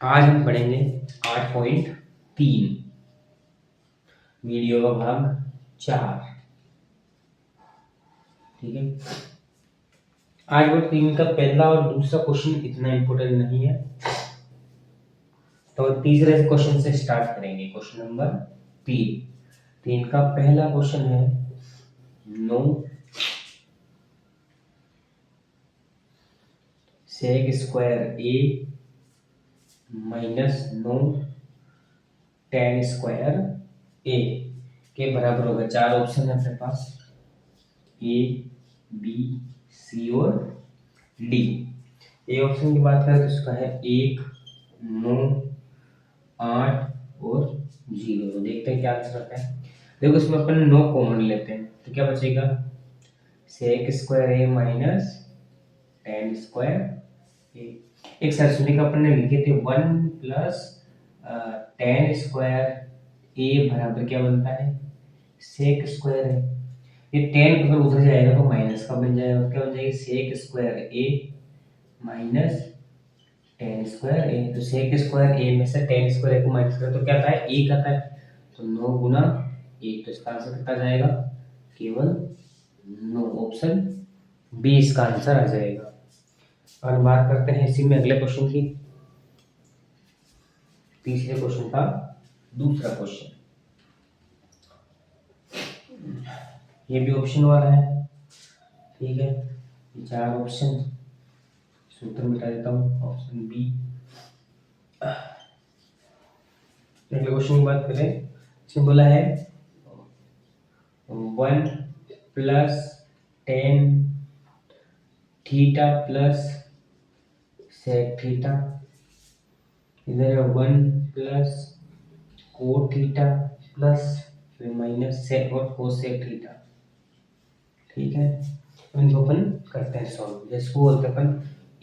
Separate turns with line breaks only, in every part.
आज हम पढ़ेंगे 8.3 वीडियो का भाग 4। ठीक है, आज वो 3 का पहला और दूसरा क्वेश्चन इतना इम्पोर्टेंट नहीं है, तो तीसरे क्वेश्चन से स्टार्ट करेंगे। क्वेश्चन नंबर 3 का पहला क्वेश्चन है, नो सेक स्क्वायर ए माइनस नो टेन स्क्वायर ए के बराबर होगा। 4 ऑप्शन है अपने पास, ए बी सी और डी। ए ऑप्शन की बात करें तो इसका है 1 9 8 और 0। तो देखते हैं क्या आंसर आता है। देखो इसमें अपन 9 कॉमन लेते हैं तो क्या बचेगा, सेक स्क्वायर ए माइनस टेन स्क्वायर ए। एक साथ सुनिए का अपन ने लिखे थे 1 प्लस टेन स्क्वायर ए बराबर क्या बनता है, सेक स्क्वायर है। ये टेन अगर उधर जाएगा तो माइनस का बन जाएगा, क्या बन जाएगा, सेक square A minus ten square A. तो सेक स्क्वायर ए में से टेन स्क्वायर ए को माइनस करें तो क्या आता है, एक आता है। तो 9 गुना 1, तो इसका आंसर कितना जाएगा, केवल 9। ऑप्शन बी इसका आंसर आ जाएगा। और बात करते हैं इसी में अगले क्वेश्चन की, तीसरे क्वेश्चन का दूसरा क्वेश्चन। ये भी ऑप्शन वाला है, ठीक है। 4 ऑप्शन सूत्र मिटा देता हूँ, ऑप्शन बी। अगले क्वेश्चन की बात करें, इसमें बोला है 1 plus tan theta plus sec theta, इधर है 1 प्लस कोट थीटा प्लस फिर माइनस सेक और कोसेक थीटा। ठीक है, इनको अपन करते हैं सॉल्व। जिसको बोलते हैं अपन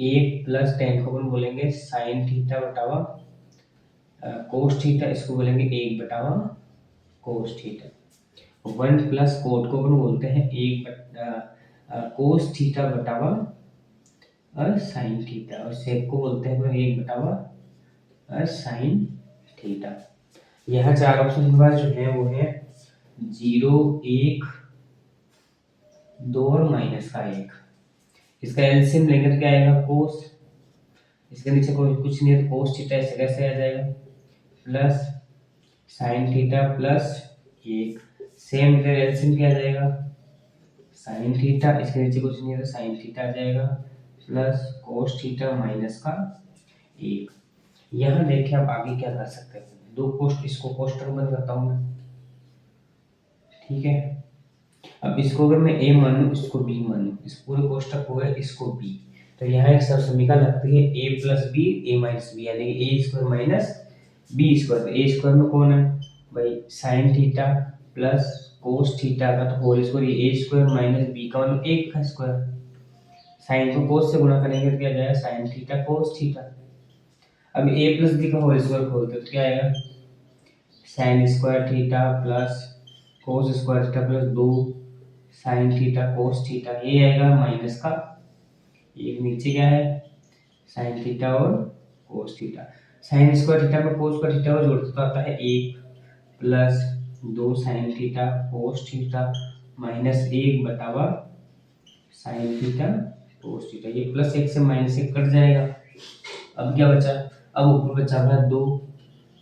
1 प्लस टेन को अपन बोलेंगे साइन थीटा बटावा कोस थीटा, इसको बोलेंगे 1 बटावा कोस थीटा। 1 प्लस कोट को अपन बोलते हैं 1 कोस थीटा बटावा साइन थीटा, और सेक को बोलते हैं अपन 1 बटावा साइन थीटा। यह 4 ऑप्शन के बाद जो है वो है 0 1 2 और माइनस का 1। इसका एलसीएम लेंगे तो क्या आएगा, कोस, इसके नीचे कोई कुछ नहीं है तो कोस थीटा ऐसे कैसे आ जाएगा, plus sine theta plus 1। Same इधर एलसीएम क्या आ जाएगा, साइन थीटा, इसके नीचे कुछ नहीं है तो साइन थीटा आ जाएगा प्लस कोस थीटा माइनस का 1। यहाँ देखिए आप आगे क्या कर सकते हैं, दो कोष्ट, इसको कोष्टक बंद करता हूँ मैं, ठीक है। अब इसको अगर मैं ए मानूं, इसको बी मानूं, इस पूरे कोष्टक को है इसको बी, तो यहाँ एक समीकरण लगती है ए plus B A minus B, यानी ए स्क्वायर माइनस बी स्क्वायर। ए स्क्वायर में कौन है भाई, साइन थीटा प्लस कोस थीटा का तो होल स्क्वायर, ए स्क्वायर माइनस बी का मतलब 1 का स्क्वायर। साइन को कोस से गुणा करेंगे तो क्या जाएगा, साइन थीटा कोस थीटा। अब ए प्लस बी का होल स्क्वायर खोलते तो क्या आएगा, sign square theta plus cos square theta plus 2 sine theta cos theta, ये आएगा माइनस का 1। नीचे क्या है, साइन थीटा और कोस थीटा। साइन स्क्वायर थीटा में कोस का थीटा को जोड़ते तो आता है 1 plus 2 sine theta cos theta minus 1 बटावा साइन थीटा कोस थीटा। ये प्लस 1 से माइनस 1 कट जाएगा। अब क्या बचा, अब ऊपर बचा हुआ है 2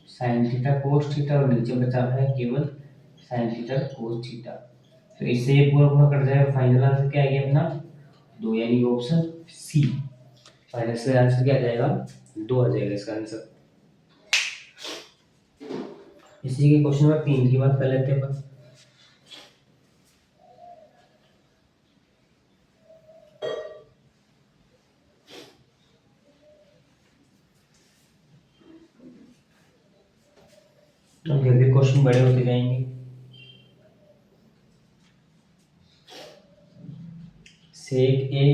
साइन थीटा कोस थीटा और नीचे बचा हुआ है केवल साइन थीटा कोस थीटा। तो इससे ये पूरा पूरा कट जाएगा। फाइनल आंसर क्या आ गया अपना 2, यानी ऑप्शन सी। फाइनल से आंसर क्या आ जाएगा, 2 आ जाएगा इसका आंसर। इसी के क्वेश्चन नंबर 3 की बात कर लेते हैं अपन। अब धीरे धीरे क्वेश्चन बड़े होते जाएंगे। सेक ए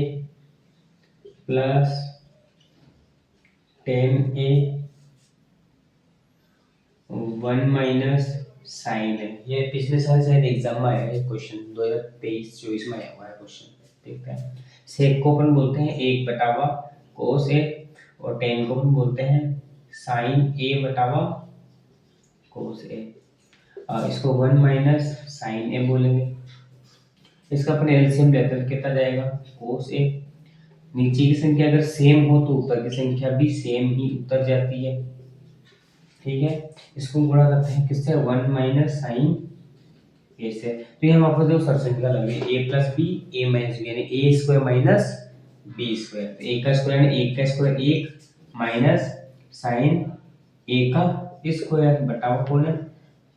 प्लस टेन ए 1 माइनस साइन है। ये पिछले साल शायद एग्जाम में आया है क्वेश्चन, 2023-24 में आया हुआ है क्वेश्चन। देखते हैं, सेक को अपन बोलते हैं 1 बटावा कोस ए और टेन को अपन बोलते हैं साइन ए बटावा कोस ए। इसको 1 माइनस साइन ए बोलेंगे। इसका अपन एलसीएम लेते हैं, कितना जाएगा कोस ए। नीचे की संख्या अगर सेम हो तो ऊपर की संख्या भी सेम ही उतर जाती है। ठीक है, इसको गुणा करते हैं किससे 1 माइनस साइन ए से। तो ये हम आपको जो सरसंख्या लग रही है ए plus B A minus B यानी ए स्क्वायर माइनस बी स्क्वायर। तो ए का स्क्वायर यानी एक का स्क्वायर एक माइनस साइन ए का स्क्वायर बटाओ कौन है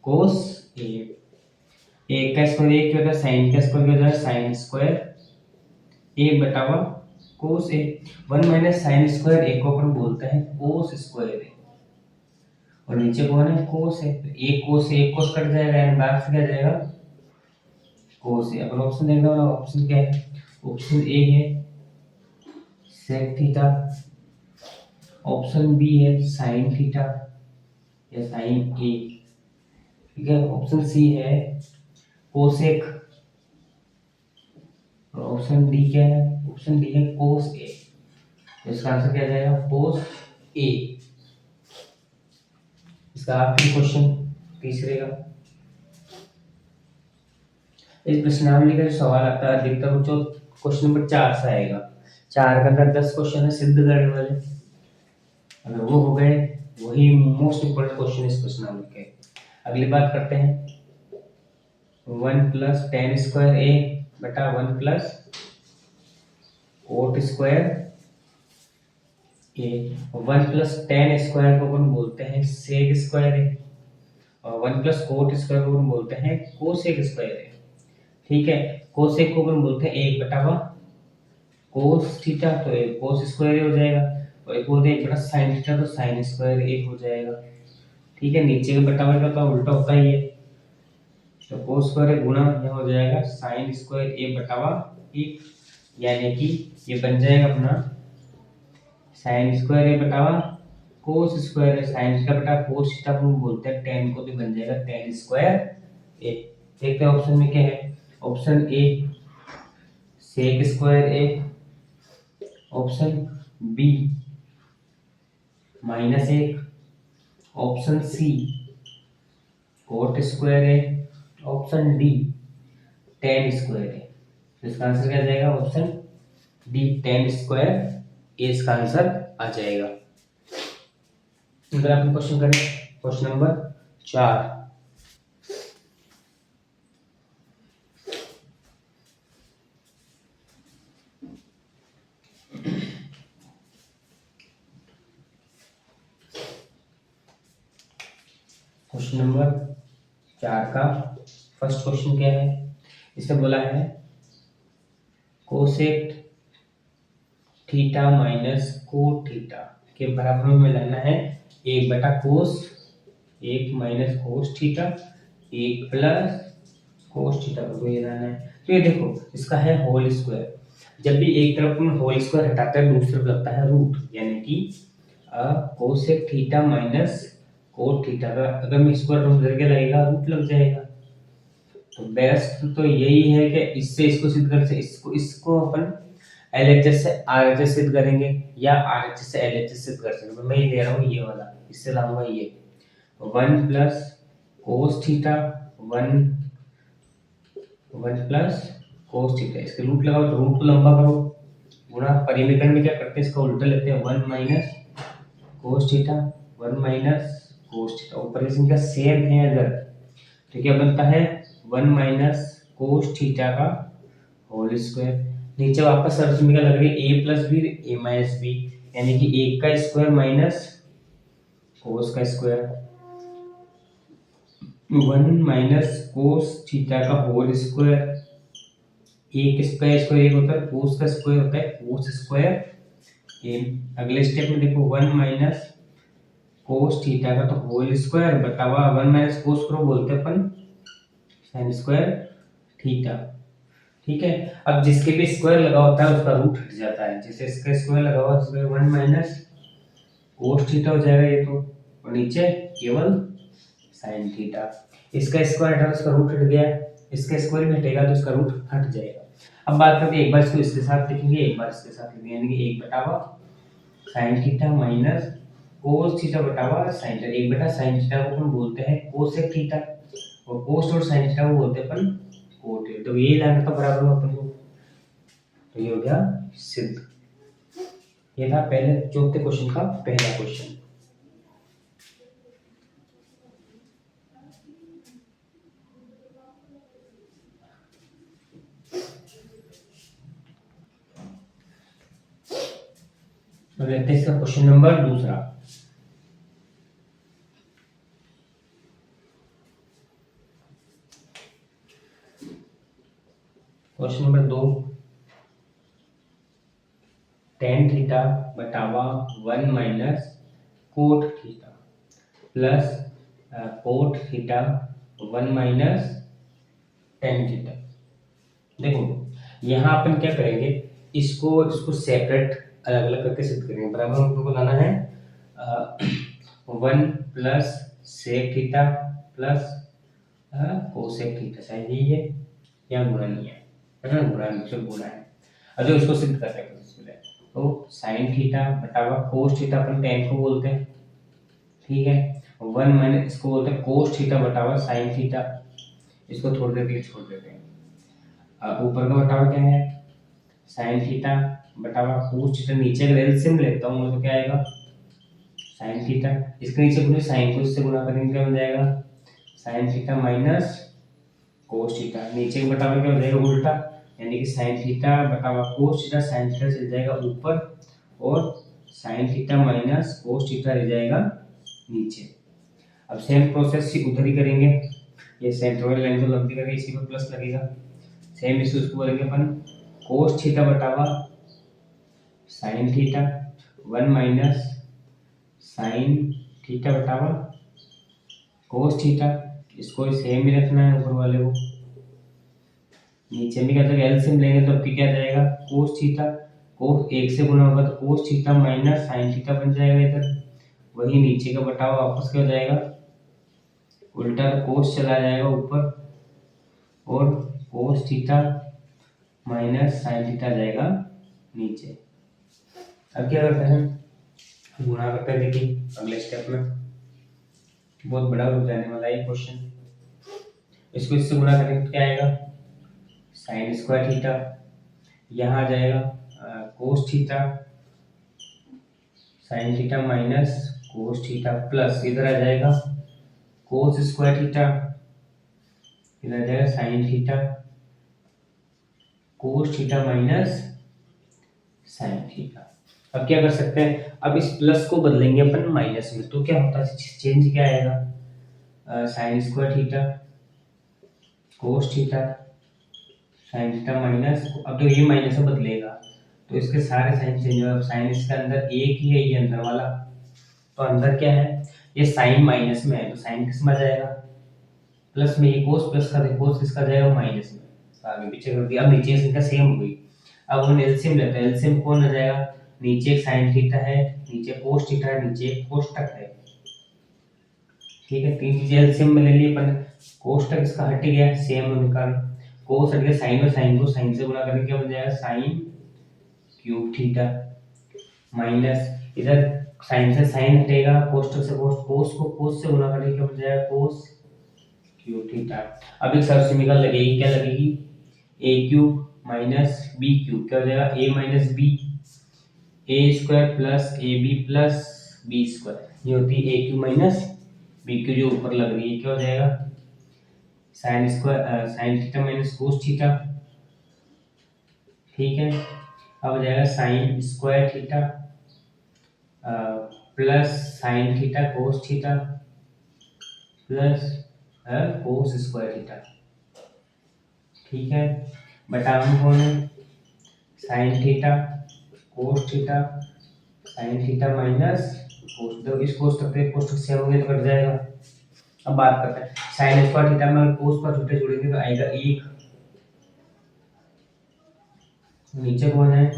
कोस ए। एक का स्क्वायर एक क्या होता है साइन का स्क्वायर क्या होता है साइन स्क्वायर ए बटावा कोस ए। 1 माइनस साइन स्क्वायर ए को अपन बोलते हैं कोस स्क्वायर ए और नीचे कौन है कोस है। तो एक कोस कट जाएगा यानी बाहर से क्या जाएगा कोस ए। अपन ऑप्शन देखना वाला ऑप्शन क्या है ऑप्शन ए है सेक थीटा, ऑप्शन बी है साइन थीटा या साइन ए, ठीक है। ऑप्शन सी है कोसेक और ऑप्शन डी क्या है ऑप्शन डी है कोस ए। तो इसका आंसर क्या जाएगा कोस ए। इसका आखिरी क्वेश्चन तीसरे का। इस प्रश्नावली का जो सवाल आता है अधिकतर जो क्वेश्चन नंबर 4 से आएगा। 4 के अंदर 10 क्वेश्चन है सिद्ध करने वाले, अगर वो हो गए वही मोस्ट इंपोर्टेंट क्वेश्चन इस प्रश्नावली के। अगली बात करते हैं 1 प्लस टेन स्क्वायर ए बटा 1 प्लस कोट स्क्वायर ए। 1 प्लस टेन स्क्वायर को अपन बोलते हैं सेक स्क्वायर ए और 1 प्लस कोट स्क्वायर को अपन बोलते हैं कोसेक स्क्वायर ए। ठीक है, कोसेक को अपन बोलते हैं एक बटा कोस थीटा तो एक कोस स्क्वायर ए हो जाएगा और एक बोलते हैं एक बटा साइन थीटा तो साइन स्क्वायर ए हो जाएगा। ठीक है, नीचे का बटा का तो उल्टा होता ही है तो कोस स्क्वायर गुणा यह हो जाएगा साइन स्क्वायर ए बटावा एक यानी कि ये बन जाएगा अपना साइन स्क्वायर ए बटावा कोस स्क्वायर है। साइन थीटा बटा कोस थीटा को बोलते हैं टेन को तो बन जाएगा टेन स्क्वायर ए। देखते हैं ऑप्शन में क्या है option A sec square A, option B minus एक, option C cot square A, option D tan square A. तो इसका आंसर क्या जाएगा option D tan square A इसका आंसर आ जाएगा। अगर आप क्वेश्चन करें क्वेश्चन नंबर 4। क्वेश्चन नंबर 4 का फर्स्ट क्वेश्चन क्या है इसने बोला है cosec theta minus cot theta के बराबर में लाना है एक बटा कोस एक माइनस कोस थीटा एक प्लस कोस थीटा को ये लाना है। तो ये देखो इसका है होल स्क्वायर, जब भी एक तरफ हम होल स्क्वायर हटाते हैं दूसरी तरफ लगता है रूट यानी कि cosec theta minus cot theta का अगर मैं स्क्वायर रूट करके लगेगा रूट लग जाएगा। तो बेस्ट तो यही है कि इससे इसको सिद्ध कर से इसको अपन एलएचएस से आरएचएस सिद्ध करेंगे या आरएचएस से एलएचएस सिद्ध कर सकते हैं। मैं ये ले रहा हूँ ये वाला, इससे लाऊंगा ये 1 plus cos theta 1 plus cos theta इसके रूट लगाओ तो रूट को लंबा करो गुणा परिमीकरण में क्या करते हैं इसका उल्टा लेते हैं 1 minus cos theta 1 minus cos theta. ऊपर की संख्या सेम है अगर तो क्या बनता है 1 माइनस कोस थीटा का होल स्क्वायर। नीचे वापस सरसमी का लग रही है a plus B A minus B यानी कि एक का स्क्वायर माइनस कोस का स्क्वायर 1 माइनस कोस थीटा का होल स्क्वायर। एक स्क्वायर स्क्वायर एक होता है कोस का स्क्वायर होता है कोस स्क्वायर ए। अगले स्टेप में देखो 1 माइनस कोस थीटा का तो होल स्क्वायर बटावा 1 माइनस कोस को बोलते हैं अपन साइन स्क्वायर थीटा। ठीक है, अब जिसके भी स्क्वायर लगा होता है उसका रूट हट जाता है। जैसे इसका स्क्वायर लगा हुआ है 1 माइनस कोस थीटा हो जाएगा ये तो और नीचे केवल साइन थीटा। इसका स्क्वायर हटा उसका रूट हट गया, इसका स्क्वायर भी हटेगा तो इसका रूट हट जाएगा। अब बात करते हैं एक बार इसको इसके साथ लिखेंगे एक बार इसके साथ लिखेंगे यानी कि 1 बटा sign theta minus cos theta बटा हुआ साइन थीटा, एक बटा साइन थीटा को अपन बोलते हैं कोसेक थीटा, और कोस और साइन थीटा को बोलते हैं अपन कोट थीटा। तो ये लाना था बराबर में अपन को, तो ये हो गया सिद्ध। ये था पहले चौथे क्वेश्चन का पहला क्वेश्चन। अब लेते हैं इसका क्वेश्चन नंबर दूसरा। क्वेश्चन नंबर 2, टेन थीटा बटावा 1 minus cot theta plus cot theta 1 minus tan theta. देखो यहाँ अपन क्या करेंगे, इसको इसको सेपरेट अलग अलग करके सिद्ध करेंगे। बराबर हमको लाना है 1 plus sec theta plus cosec theta, शायद ये यहाँ गुणा नहीं है ना, गुणा नहीं, गुणा है। अब जो इसको सिद्ध करते हैं तो साइन थीटा बटावा कोस थीटा, अपन टेन को बोलते हैं, ठीक है। 1 माइनस इसको बोलते हैं कोस थीटा बटावा साइन थीटा, इसको थोड़ी देर के लिए छोड़ देते हैं। अब ऊपर का बटावा क्या है, साइन थीटा बटावा कोस थीटा, नीचे का एलसीएम लेता हूँ तो क्या आएगा साइन थीटा, इसके नीचे गुना साइन को इससे गुणा करेंगे क्या हो जाएगा sine theta minus cos theta, नीचे का बटावा क्या हो जाएगा उल्टा, यानी कि साइन थीटा बटावा कोस थीटा, साइन थीटा चल जाएगा ऊपर और sine theta minus cos theta रह जाएगा नीचे। अब सेम प्रोसेस उधर ही करेंगे, ये सेंट्रोइड लाइन को लंबी करके इसी पर प्लस लगेगा। सेम इसको बोलेंगे अपन कोस थीटा बटावा sine theta 1 minus sine theta बटावा कोस थीटा, इसको सेम ही रखना है ऊपर वाले को। नीचे में क्या जाएगा एलसीएम लेंगे तो अब क्या जाएगा कोस थीटा, कोस एक से गुना होगा तो कोस थीटा माइनस साइन थीटा बन जाएगा इधर, वही नीचे का बटावा वापस क्या हो जाएगा उल्टा, कोस चला जाएगा ऊपर और कोस थीटा माइनस साइन थीटा जाएगा नीचे। अब क्या करते हैं गुणा करते हैं, देखिए अगले स्टेप में बहुत बड़ा हो जाने वाला है क्वेश्चन। इसको इससे गुणा करेंगे तो क्या आएगा साइन स्क्वायर थीटा, यहाँ आ जाएगा कोस theta sine theta minus cos theta plus इधर आ जाएगा कोस स्क्वायर थीटा, इधर आ जाएगा sine theta cos theta minus sine theta. अब क्या कर सकते हैं, अब इस प्लस को बदलेंगे अपन माइनस में, तो क्या होता है चेंज क्या आएगा sign square theta cos theta sine theta minus, अब तो ये माइनस में बदलेगा तो इसके सारे साइन चेंज होगा। साइन इसके अंदर एक ही है, ये अंदर वाला, तो अंदर क्या है ये साइन माइनस में है तो साइन किस में आ जाएगा प्लस में, ये कोस प्लस का कोस किसका जाएगा माइनस में, तो आगे पीछे कर दिया। अब नीचे संख्या सेम हो गई, अब हम एलसीएम लेते हैं, एलसीएम कौन आ जाएगा नीचे एक साइन थीटा है नीचे कोस थीटा है नीचे एक कोष्टक है, ठीक है। तीन चीजें एलसीएम में ले ली अपन, कोष्टक इसका हट गया सेम होने का, कोस हट गया साइन और साइन को साइन से गुणा करके क्या बन जाएगा साइन क्यूब थीटा माइनस इधर साइन से साइन हटेगा कोष्टक से कोस, कोस को कोस से गुणा करके क्या बन जाएगा कोस क्यूब थीटा। अब एक सरसमीकरण लगेगी, क्या लगेगी a cube minus b cube, क्या हो जाएगा a minus b, a square plus a b plus b square, ये होती है a cube minus b cube, जो ऊपर लग रही है क्या हो जाएगा sine square sine theta minus cos theta, ठीक है। अब हो जाएगा sine square theta plus sine theta cos theta plus cos square theta, ठीक है। बटा में कौन है sign theta cos theta sine theta minus कोस, तो इस कोस तक कोस तक से हो गया तो कट जाएगा। अब बात करते हैं साइन स्क्वायर थीटा में कोस पर छोटे जोड़ेंगे तो आएगा एक, नीचे कौन है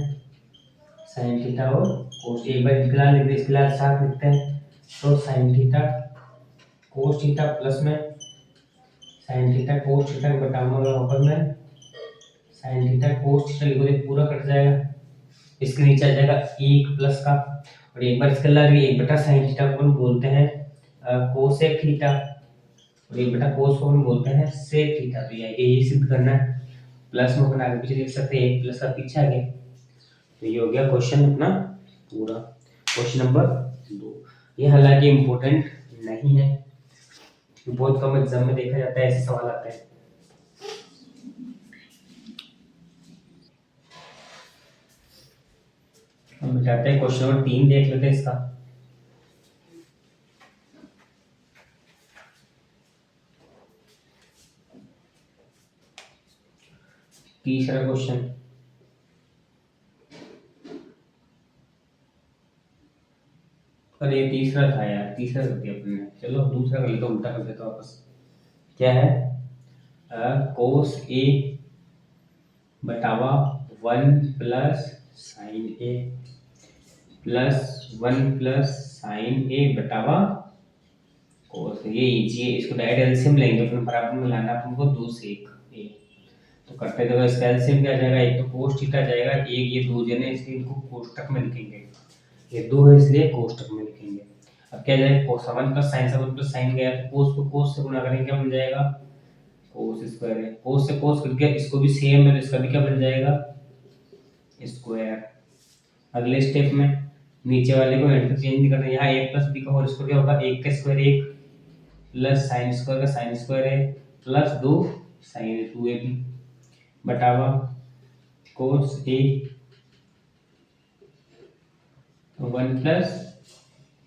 साइन थीटा और कोस, एक बार इनकला लिख दे इसके साथ लिखते हैं तो sign theta cos theta plus में साइन थीटा कोस थीटा बटा में ऊपर में साइन थीटा कोस थीटा लिखो तो पूरा कट जाएगा, इसके नीचे आ जाएगा एक प्लस का और एक बार इसके अलावा एक बटा साइन थीटा को अपन बोलते हैं कोसेक थीटा, और एक बटा कोस को अपन बोलते हैं सेक थीटा। तो ये सिद्ध करना है। प्लस में अपन आगे पीछे लिख सकते हैं, एक प्लस का पीछे आ गया। तो ये हो गया क्वेश्चन अपना पूरा, क्वेश्चन नंबर 2। ये हालांकि इम्पोर्टेंट नहीं है, बहुत कम एग्जाम में देखा जाता है ऐसे सवाल आते हैं। हम जाते हैं क्वेश्चन नंबर 3 देख लेते हैं इसका। तीसरा क्वेश्चन, अरे तीसरा था यार, तीसरा कर दिया अपने। चलो दूसरा कर लेते, उल्टा कर देता वापस। क्या है, कोस ए बटावा 1 plus sign A plus 1 plus sign ए बटावा कोस। ये इजी है, इसको डायरेक्ट एलसीएम लेंगे, फिर बराबर में लाना अपन को 2 सेक ए। तो करते देखो, इसका एलसीएम क्या आ जाएगा, एक तो कोस थीटा जाएगा, एक ये 2 जने इसलिए इनको कोष्टक में लिखेंगे, ये 2 है इसलिए कोष्टक में लिखेंगे। अब क्या जाएगा, कोस 1 प्लस साइन 7 प्लस साइन गया, तो कोस को कोस से गुणा करेंगे, क्या बन जाएगा, कोस स्क्वायर है। कोस से कोस कट गया, इसको भी सेम है, तो इसका भी क्या बन जाएगा, स्क्वायर। अगले स्टेप में नीचे वाले को इंटरचेंज नहीं करना, यहाँ a प्लस बी का होल स्क्वायर क्या होगा, 1 का स्क्वायर 1 प्लस साइन स्क्वायर का साइन स्क्वायर है प्लस 2 साइन 2ab बटावा cos a 1 plus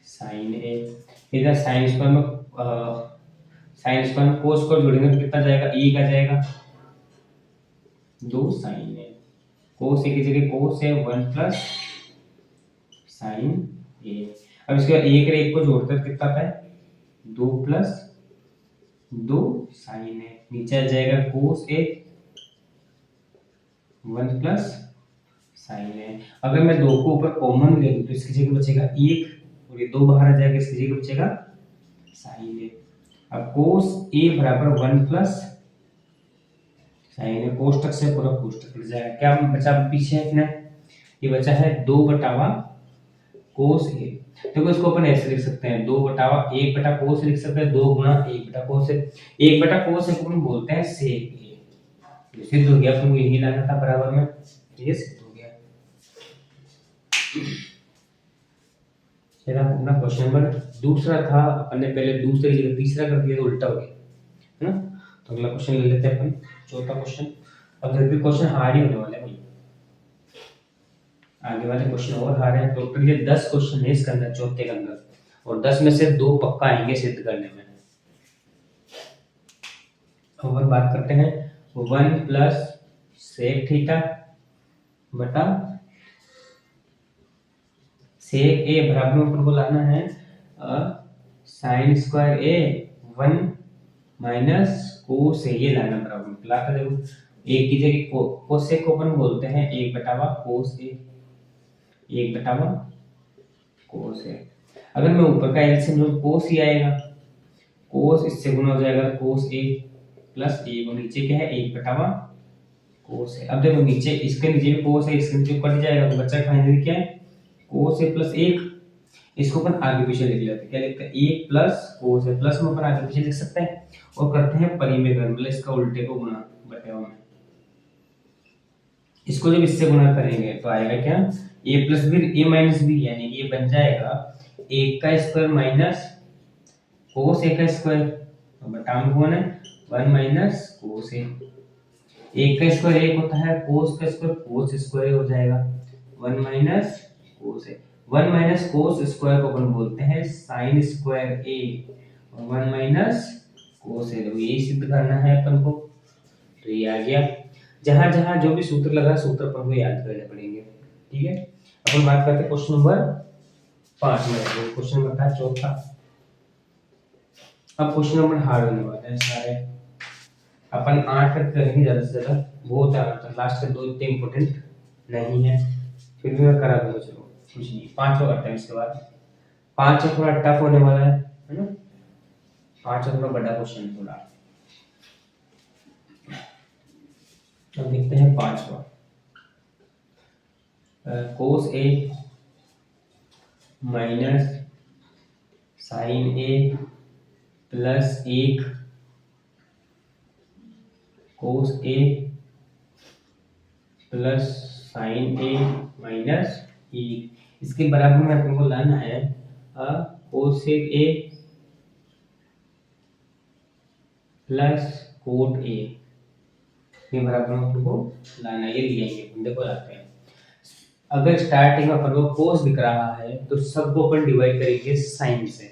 sine a। इधर साइन स्क्वायर में कोस को जोड़ेंगे तो कितना जाएगा, e का जाएगा 2 साइन a। कोस a की जगह कोस है 1 प्लस साइन a। अब इसके बाद एक और एक को जोड़ते हैं कितना आता है, 2 प्लस 2 साइन a। नीचे आ जाएगा कोस a 1 प्लस साइन a। अगर मैं 2 को ऊपर कॉमन ले लूं तो इसकी जगह बचेगा 1, और ये 2 बाहर आ जाएगा, इसकी जगह बचेगा साइन a। अब कोस a बराबर 1 प्लस साइन a, कोष्टक से पूरा कोष्टक कट जाएगा। क्या बचा पीछे अपने, ये बचा है 2 बटावा कोस a। देखो इसको अपन ऐसे लिख सकते हैं, 2 बटावा 1 बटा कोस लिख सकते हैं, 2 गुणा 1 बटा कोस। 1 बटा कोस को अपन बोलते हैं सेक a। सिद्ध हो गया, अपन को यही लाना था बराबर में, ये सिद्ध हो गया। चला अपना क्वेश्चन नंबर दूसरा था, अपन ने पहले दूसरे की जगह तीसरा कर दिया तो उल्टा हो गया, है ना। तो अगला क्वेश्चन ले लेते हैं अपन, चौथा क्वेश्चन। अब देखिए क्वेश्चन हार्ड ही होने वाले हैं भाई, आगे वाले क्वेश्चन और हार्ड है। टोटल ये 10 क्वेश्चन है इसके अंदर, चौथे के अंदर, और 10 में से 2 पक्का आएंगे सिद्ध करने में। अब हम बात करते हैं 1 प्लस सेक थीटा बटा सेक ए बराबर में अपन को लाना है साइन स्क्वायर ए 1 माइनस कोस ए, ये लाना बराबर में। लाता देखो, एक की जगह कोसेक को अपन बोलते हैं 1 बटावा कोस ए, 1 बटावा कोस ए। अगर मैं ऊपर का एलसीएम लूं कोस ही आएगा, कोस इससे गुना हो जाएगा कोस ए प्लस ए, और नीचे क्या है 1 बटावा कोस है। अब देखो नीचे, इसके नीचे भी कोस है, इसके नीचे कट जाएगा, तो बच्चा फाइनली क्या है, कोस है प्लस 1। इसको अपन आगे पीछे लिख लेते हैं, क्या लिखते हैं, 1 प्लस कोस है, प्लस में अपन आगे पीछे लिख सकते हैं, और करते हैं परिमेय, मतलब इसका उल्टे को गुणा बटे में। इसको जब इससे गुणा करेंगे तो आएगा क्या, a plus B a minus B, यानी कि ये बन जाएगा 1 का स्क्वायर माइनस कोस a का स्क्वायर, तो बटा में कौन है 1 माइनस कोस a। 1 का स्क्वायर 1 होता है, कोस का स्क्वायर कोस स्क्वायर हो जाएगा, 1 माइनस कोस है। 1 माइनस कोस स्क्वायर को अपन बोलते हैं साइन स्क्वायर a, और 1 माइनस कोस है, तो यही सिद्ध करना है अपन को। तो ये आ गया, जहां जहां जो भी सूत्र लगा सूत्र अपन को याद करने पड़ेंगे, ठीक है। अपन बात करते हैं क्वेश्चन नंबर 5 में, क्वेश्चन नंबर था चौथा। अब क्वेश्चन नंबर हार्ड होने वाले हैं सारे, अपन 8 तक करेंगे ज्यादा से ज्यादा, बहुत है, लास्ट के 2 इतने इंपॉर्टेंट नहीं है, फिर भी मैं करा दूंगा, चलो कुछ नहीं। 5 करते हैं इसके बाद, 5 थोड़ा टफ होने वाला है ना, 5 थोड़ा बड़ा क्वेश्चन थोड़ा। अब देखते हैं 5वां, कोस ए minus sign A plus 1 cos A plus sign A minus 1। इसके बराबर में अपन को लाना है कोसेक ए प्लस कोट ए, ये बराबर में अपन को लाना है, ये लिखेंगे। देखो लाते हैं, अगर स्टार्टिंग में अपन को कोस दिख रहा है तो सबको अपन डिवाइड करेंगे साइन से,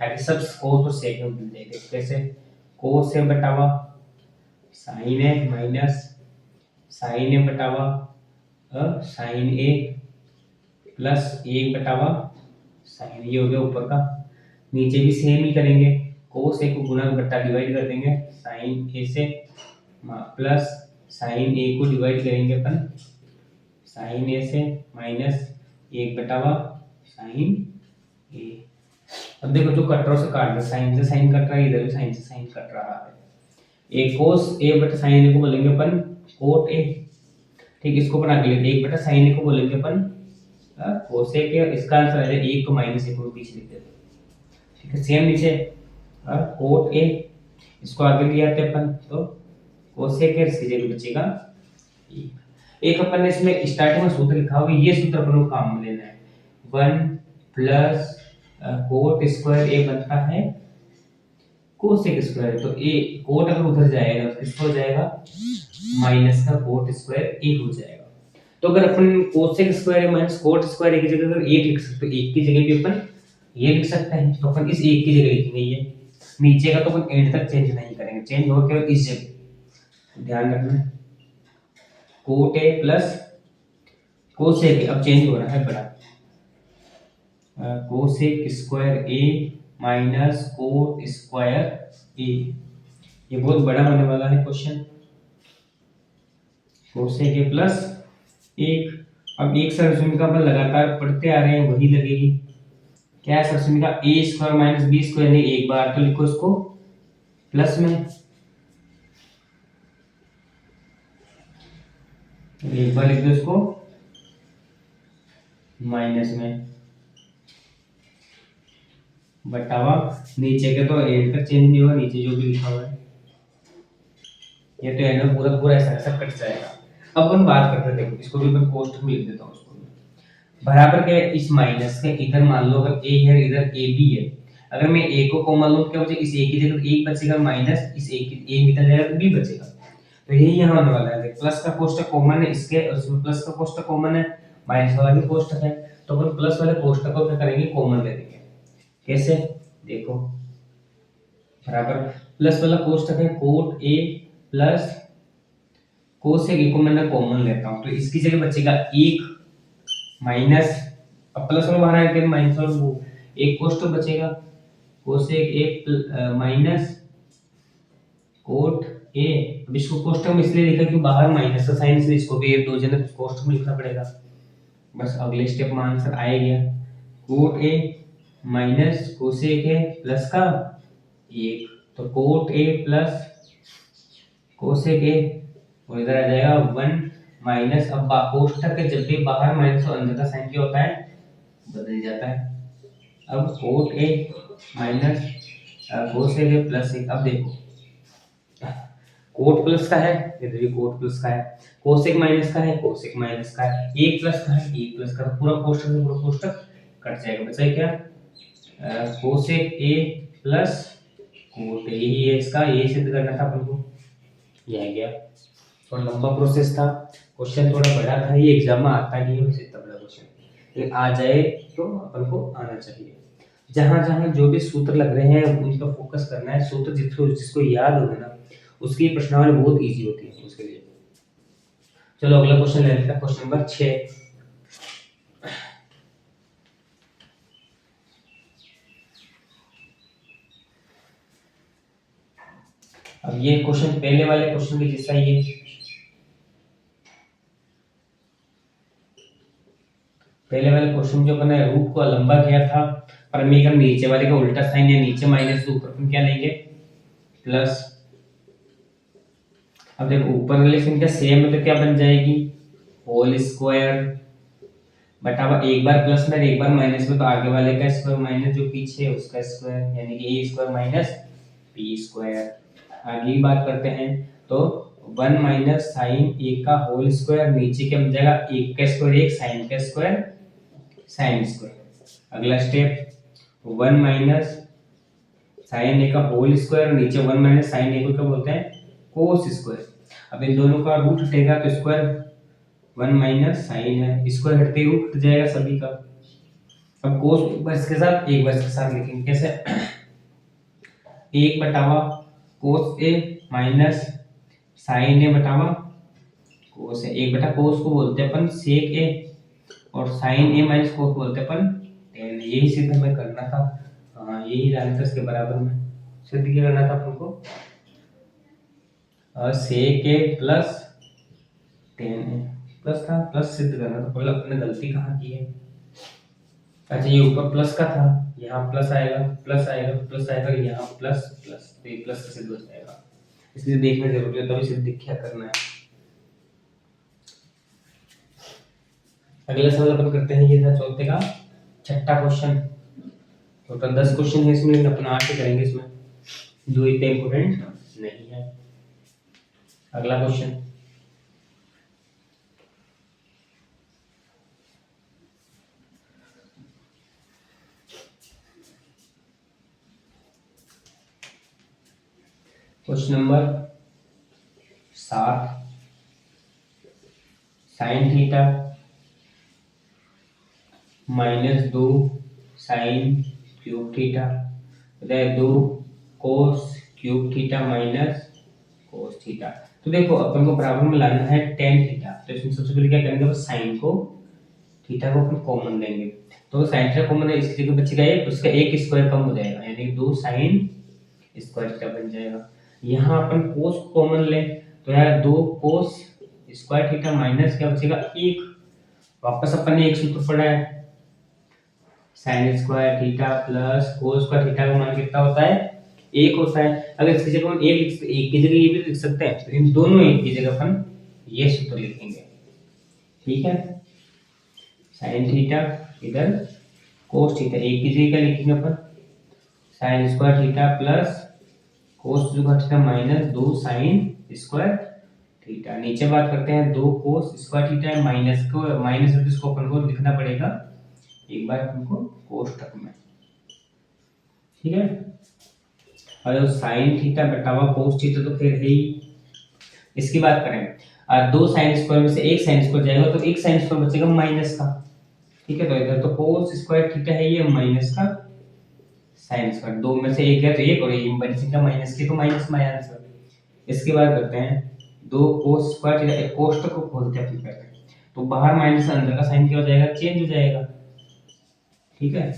ताकि सब कोस और सेक में मिल जाएंगे। कैसे? कोस ए बटावा sign A minus sign A बटावा sign A plus 1 बटावा साइन, ये हो गया ऊपर का। नीचे भी सेम ही करेंगे, कोस ए को गुणा बट्टा डिवाइड कर देंगे साइन ए से, प्लस साइन ए को डिवाइड करेंगे अपन साइन ए से माइनस 1 बटावा साइन ए। अब देखो जो कट रहा है उसे काट दो, साइन से साइन कट रहा है, इधर भी साइन से साइन कट रहा है। एक कोस ए बटा साइन ए को बोलेंगे अपन कोट ए, ठीक। इसको बना के लेते, 1 बटा साइन ए को बोलेंगे अपन कोसेक ए। इसका आंसर आ जाएगा 1 को माइनस 1 को पीछे लिख देते, ठीक है। सेम नीचे कोट ए, इसको आगे ले आते अपन, तो कोसेक ए इसकी जगह बचेगा 1। अपन ने इसमें स्टार्टिंग में सूत्र लिखा होगा, ये सूत्र अपन को काम में लेना है। 1 प्लस कोट स्क्वायर ए बनता है कोसेक स्क्वायर, तो ए कोट अगर उधर जाएगा तो किसको हो जाएगा माइनस का कोट स्क्वायर ए हो जाएगा। तो अगर अपन cosec square minus cot square की जगह अगर 1 लिख सकते, तो 1 की जगह भी अपन ये लिख सकते हैं, तो अपन इस 1 की जगह लिखेंगे ये। नीचे का तो अपन एंड तक चेंज नहीं करेंगे, चेंज हो केवल इस जगह, ध्यान रखना। कोट ए प्लस कोसेक ए, अब चेंज हो रहा है बड़ा, कोसेक स्क्वायर ए माइनस कोट स्क्वायर ए, ये बहुत बड़ा होने वाला है क्वेश्चन। कोसेक ए प्लस 1, अब एक सरसुमिका पर लगातार पढ़ते आ रहे हैं वही लगेगी। क्या है सरसुमिका? ए स्क्वायर माइनस बी स्क्वायर, नहीं एक बार तो लिखो इसको प्लस में, एक बार लिख दो इसको माइनस में, बटावा नीचे के तो एंड तक चेंज नहीं होगा, नीचे जो भी लिखा हुआ है ये तो एंड में पूरा पूरा ऐसा सब कट जाएगा। अब हम बात करते हैं, देखो इसको भी मैं कोष्ठक में लिख देता हूँ, इसको बराबर के इस माइनस के इधर मान लो अगर a है इधर a भी है, अगर मैं a को कॉमन लूं क्या बचेगा? इस a की जगह 1 बचेगा माइनस इस a की a निकल जाएगा तो b बचेगा। तो यही यहाँ होने वाला है, प्लस का कोष्ठक कॉमन है इसके, उसमें प्लस का कोष्ठक कॉमन है, माइनस वाला भी कोष्ठक है, तो अपन प्लस वाले कोष्ठक को क्या करेंगे कॉमन ले लेंगे। कैसे? देखो बराबर प्लस वाला कोष्ठक है cot a plus cosec A को मैं कॉमन लेता हूं, तो इसकी जगह बचेगा 1 माइनस, अब प्लस वाला बाहर आएगा माइनस वाला, वो एक कोष्ठक बचेगा cosec A minus cot A. अब इसको कोष्ठक में इसलिए लिखा कि बाहर माइनस का साइन, इसलिए इसको भी दो जन कोष्ठक में लिखना पड़ेगा। बस अगले स्टेप में आंसर आ गया, cot A minus cosec a plus का 1, तो कोट ए प्लस कोसेक ए, और इधर आ जाएगा 1 माइनस, अब कोष्ठक के जब भी बाहर माइनस और अंदर का साइन क्या होता है बदल जाता है। अब cot A minus cosec a plus 1, अब देखो कोट प्लस का है, इधर भी कोट प्लस का है, कोसेक माइनस का है, कोसेक माइनस का है, 1 प्लस का है, 1 प्लस का, पूरा कोष्ठक से पूरा कोष्ठक कट जाएगा, बचा क्या cosec a plus cot a ही है इसका, ये सिद्ध करना था अपन को, ये आ गया। थोड़ा लंबा प्रोसेस था, क्वेश्चन थोड़ा बड़ा था, ये एग्जाम में आता नहीं है वैसे इतना बड़ा क्वेश्चन, लेकिन आ जाए तो अपन को आना चाहिए। जहां जहां जो भी सूत्र लग रहे हैं उनका फोकस करना है, सूत्र जिसको याद होगा ना उसकी प्रश्नावली बहुत इजी होती है उसके लिए। चलो अगला क्वेश्चन ले लेते हैं, क्वेश्चन नंबर 6। अब ये क्वेश्चन पहले वाले क्वेश्चन के जैसा ही है, पहले वाले क्वेश्चन जो अपने रूट को लंबा किया था, पर मैं अगर नीचे वाले का उल्टा साइन या नीचे माइनस तो ऊपर अपन क्या लेंगे प्लस। अब देखो ऊपर वाली संख्या सेम है तो क्या बन जाएगी होल स्क्वायर बटा हुआ एक बार प्लस में एक बार माइनस में, तो आगे वाले का स्क्वायर माइनस जो पीछे है उसका स्क्वायर, यानी कि ए स्क्वायर माइनस बी स्क्वायर। आगे की बात करते हैं तो 1 माइनस साइन ए का होल स्क्वायर, नीचे क्या बन जाएगा एक का स्क्वायर एक, साइन का स्क्वायर साइन स्क्वायर। अगला स्टेप 1 माइनस साइन ए का होल स्क्वायर, नीचे 1 माइनस साइन ए को क्या बोलते हैं कोस स्क्वायर। अब इन दोनों का रूट हटेगा तो स्क्वायर 1 माइनस साइन है, स्क्वायर हटते ही रूट हट जाएगा सभी का। अब कोस एक बार इसके साथ एक बार इसके साथ लिखेंगे कैसे, एक बटावा कोस ए माइनस साइन ए बटावा कोस ए। एक बटा कोस को बोलते हैं अपन सेक ए, और साइन ए माइनस कोस बोलते हैं अपन टेन। यही सिद्ध हमें करना था, हाँ यही लाना था इसके बराबर में। सिद्ध क्या करना था अपन को, सेक ए प्लस टेन ए प्लस था, प्लस सिद्ध करना था। पहले अपने गलती कहाँ की है, अच्छा ये ऊपर प्लस का था, यहाँ प्लस आएगा प्लस आएगा प्लस आएगा, यहाँ प्लस प्लस, तो ये प्लस का सिद्ध हो जाएगा, इसलिए देखना जरूरी है तभी सिद्ध क्या करना है। अगला सवाल अपन करते हैं, ये था चौथे का छठा क्वेश्चन। टोटल 10 क्वेश्चन है इसमें, लेकिन अपन 8 ही करेंगे, इसमें दो इतने इंपोर्टेंट नहीं है। अगला question, question number 7, sign theta minus 2 sine cube theta, 2 cos cube theta minus cos theta. तो देखो अपन को बराबर में लाना है टेन थीटा, तो इसमें सबसे पहले क्या करेंगे, साइन को थीटा को अपन कॉमन लेंगे, तो साइन थीटा कॉमन है, इसलिए बचेगा एक, उसका एक स्क्वायर कम हो जाएगा, यानी 2 साइन स्क्वायर थीटा बन जाएगा। यहाँ अपन कोस कॉमन ले तो यार 2 कोस स्क्वायर थीटा माइनस क्या बचेगा एक, वापस अपन ने एक सूत्र पढ़ा है sign square theta plus cos square theta का मान कितना होता है एक होता है। अगर इसकी जगह हम एक की जगह ये भी लिख सकते हैं, तो इन दोनों एक की जगह अपन ये सूत्र लिखेंगे, ठीक है। साइन थीटा इधर कोस थीटा, एक की जगह क्या लिखेंगे अपन sine square theta plus cos square theta minus 2 sine square theta. नीचे बात करते हैं 2 कोस स्क्वायर थीटा माइनस को, माइनस है इसको अपन को लिखना पड़ेगा एक बार अपन को कोष्ठक में, ठीक है। और साइन थीटा बटा हुआ कोस थीटा तो फिर है ही। इसकी बात करें 2 साइन स्क्वायर में से एक साइन स्क्वायर जाएगा, तो एक साइन स्क्वायर बचेगा माइनस का, ठीक है। तो इधर तो कोस स्क्वायर थीटा है ये माइनस का साइन स्क्वायर, दो में से एक है तो एक, और ये बड़ी संख्या माइनस की तो माइनस में आया आंसर। इसके बाद करते हैं 2 कोस स्क्वायर थीटा, एक कोष्ठक को खोलते हैं अपन पहले, तो बाहर माइनस अंदर का साइन क्या हो जाएगा चेंज हो जाएगा, ठीक है।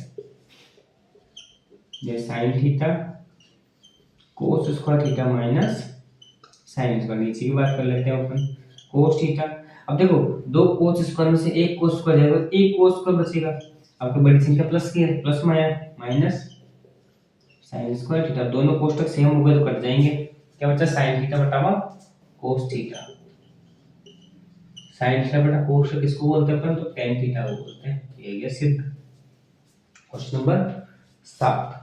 ये साइन थीटा कोस square theta minus sine square, नीचे की बात कर लेते हैं अपन कोस थीटा। अब देखो 2 कोस स्क्वायर में से एक कोस स्क्वायर जाएगा, एक कोस स्क्वायर बचेगा, आपकी बड़ी संख्या प्लस की है, प्लस में आया माइनस साइन स्क्वायर थीटा, दोनों कोष्ठक सेम हो गए तो कट जाएंगे, क्या बचा साइन थीटा बटा हुआ कोस थीटा। साइन थीटा बटा कोस किसको बोलते हैं अपन, तो tan थीटा को बोलते हैं। ये गया सिद्ध। क्वेश्चन नंबर 7,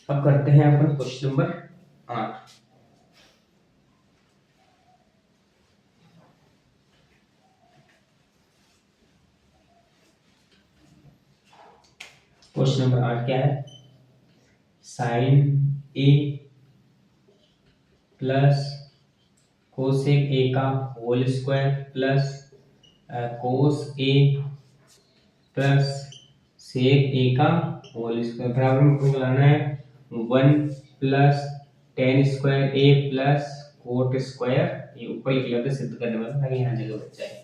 अब करते हैं अपन क्वेश्चन नंबर 8। क्वेश्चन नंबर 8 क्या है, sin A plus cosec A का whole square plus cos A plus sec A का होल स्क्वायर बराबर में आपको लाना है 1 plus tan square A plus cot square, ये ऊपर लिख लेते हैं सिद्ध करने वाला ताकि यहाँ जगह बच जाए।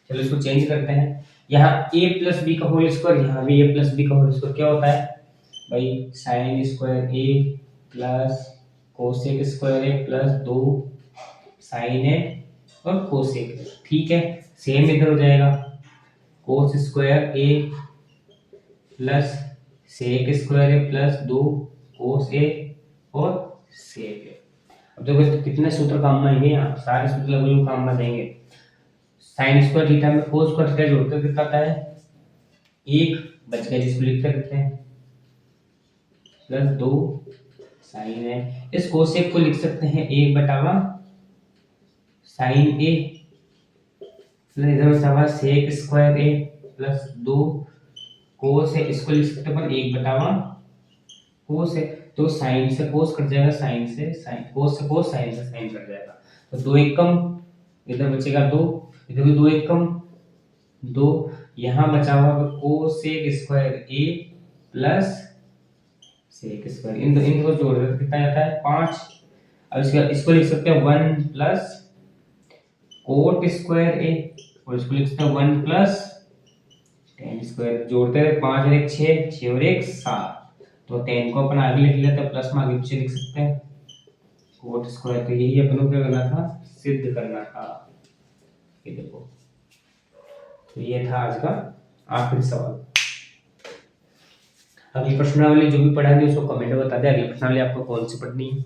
चलो इसको चेंज करते हैं, यहाँ a प्लस बी का होल स्क्वायर, यहाँ भी a प्लस बी का होल स्क्वायर क्या होता है भाई sine square A plus cosec square A plus 2 sign ए और कोसेक, ठीक है। सेम इधर हो जाएगा cos square A plus sec square A plus 2 कोस ए और सेक ए। अब देखो तो कितने सूत्र काम में आएंगे, यहाँ सारे सूत्र लगभग काम में आएंगे। साइन स्क्वायर थीटा में कोस स्क्वायर थीटा जोड़ते हैं कितना आता है, एक बच गया जिसको लिखते हैं प्लस 2 साइन है। इस कोसेक को लिख सकते हैं 1/1 साइन ए प्लस इधर बचा हुआ सेक स्क्वायर ए प्लस 2 कोस है, इसको लिख सकते हैं 1/1 कोस है। तो साइन से कोस कट जाएगा, साइन से साइन, कोस से कोस, साइन से साइन कट जाएगा। तो 2 1 कम, इधर बचेगा 2, इधर भी 2 1 कम 2, यहाँ बचा हुआ cosec square A plus sec square, इन को जोड़ देते कितना आता है 5। अब इसको लिख सकते हैं 1 प्लस कोट स्क्वायर ए, और इसको लिख सकते हैं 1 प्लस टेन स्क्वायर। जोड़ते हैं 5 और 1 6, 6 और 1 7, तो 10 को अपन आगे लिख लेते हैं, प्लस में आगे पीछे लिख सकते हैं कोट स्क्वायर। तो यही अपन को क्या करना था, सिद्ध करना था। ये देखो, तो ये था आज का आखिरी सवाल। अगली प्रश्नावली जो भी पढ़ाएंगे उसको कमेंट में बता दे, अगली प्रश्नावली आपको कौन सी पढ़नी है।